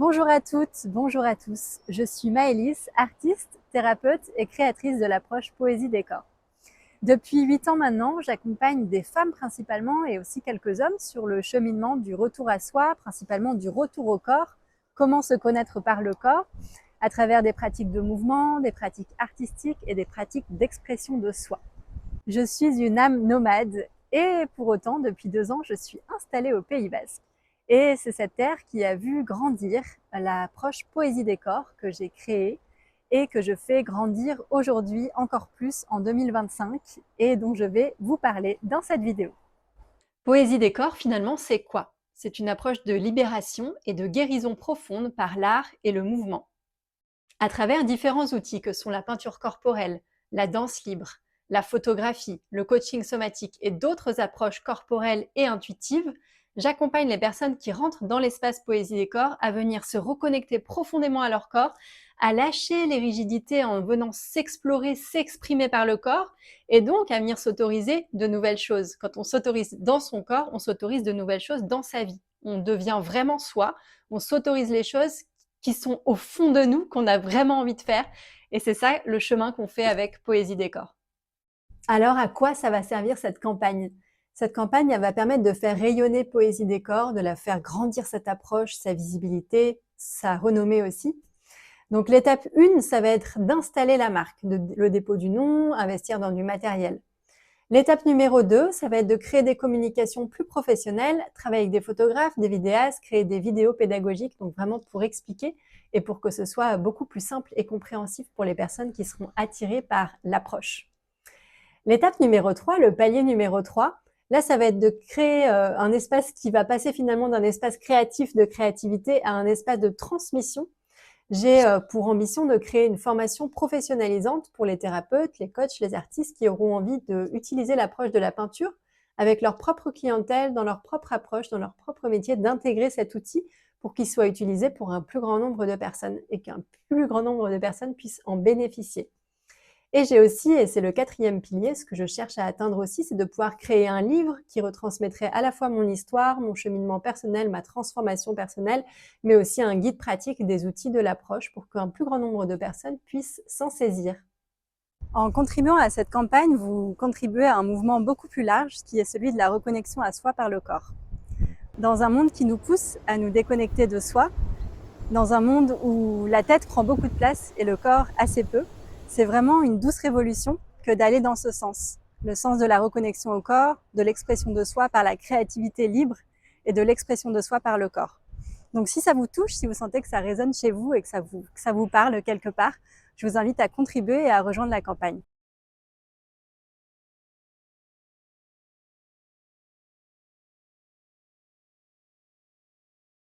Bonjour à toutes, bonjour à tous. Je suis Maëlys, artiste, thérapeute et créatrice de l'approche Poésie Décor. Depuis 8 ans maintenant, j'accompagne des femmes principalement et aussi quelques hommes sur le cheminement du retour à soi, principalement du retour au corps, comment se connaître par le corps, à travers des pratiques de mouvement, des pratiques artistiques et des pratiques d'expression de soi. Je suis une âme nomade et pour autant, depuis 2 ans, je suis installée au Pays Basque. Et c'est cette terre qui a vu grandir l'approche Poésie Décor que j'ai créée et que je fais grandir aujourd'hui encore plus en 2025 et dont je vais vous parler dans cette vidéo. Poésie décor, finalement, c'est quoi? C'est une approche de libération et de guérison profonde par l'art et le mouvement. À travers différents outils que sont la peinture corporelle, la danse libre, la photographie, le coaching somatique et d'autres approches corporelles et intuitives, j'accompagne les personnes qui rentrent dans l'espace Poésie décor à venir se reconnecter profondément à leur corps, à lâcher les rigidités en venant s'explorer, s'exprimer par le corps et donc à venir s'autoriser de nouvelles choses. Quand on s'autorise dans son corps, on s'autorise de nouvelles choses dans sa vie. On devient vraiment soi, on s'autorise les choses qui sont au fond de nous, qu'on a vraiment envie de faire. Et c'est ça le chemin qu'on fait avec Poésie Décor. Alors à quoi ça va servir cette campagne? Cette campagne, elle va permettre de faire rayonner Poésie Décor, de la faire grandir cette approche, sa visibilité, sa renommée aussi. Donc l'étape 1, ça va être d'installer la marque, le dépôt du nom, investir dans du matériel. L'étape numéro 2, ça va être de créer des communications plus professionnelles, travailler avec des photographes, des vidéastes, créer des vidéos pédagogiques, donc vraiment pour expliquer et pour que ce soit beaucoup plus simple et compréhensif pour les personnes qui seront attirées par l'approche. L'étape numéro 3, le palier numéro 3, là, ça va être de créer un espace qui va passer finalement d'un espace créatif de créativité à un espace de transmission. J'ai pour ambition de créer une formation professionnalisante pour les thérapeutes, les coachs, les artistes qui auront envie d'utiliser l'approche de la peinture avec leur propre clientèle, dans leur propre approche, dans leur propre métier, d'intégrer cet outil pour qu'il soit utilisé pour un plus grand nombre de personnes et qu'un plus grand nombre de personnes puissent en bénéficier. Et j'ai aussi, et c'est le 4e pilier, ce que je cherche à atteindre aussi, c'est de pouvoir créer un livre qui retransmettrait à la fois mon histoire, mon cheminement personnel, ma transformation personnelle, mais aussi un guide pratique des outils de l'approche pour qu'un plus grand nombre de personnes puissent s'en saisir. En contribuant à cette campagne, vous contribuez à un mouvement beaucoup plus large qui est celui de la reconnexion à soi par le corps. Dans un monde qui nous pousse à nous déconnecter de soi, dans un monde où la tête prend beaucoup de place et le corps assez peu, c'est vraiment une douce révolution que d'aller dans ce sens. Le sens de la reconnexion au corps, de l'expression de soi par la créativité libre et de l'expression de soi par le corps. Donc si ça vous touche, si vous sentez que ça résonne chez vous et que ça vous parle quelque part, je vous invite à contribuer et à rejoindre la campagne.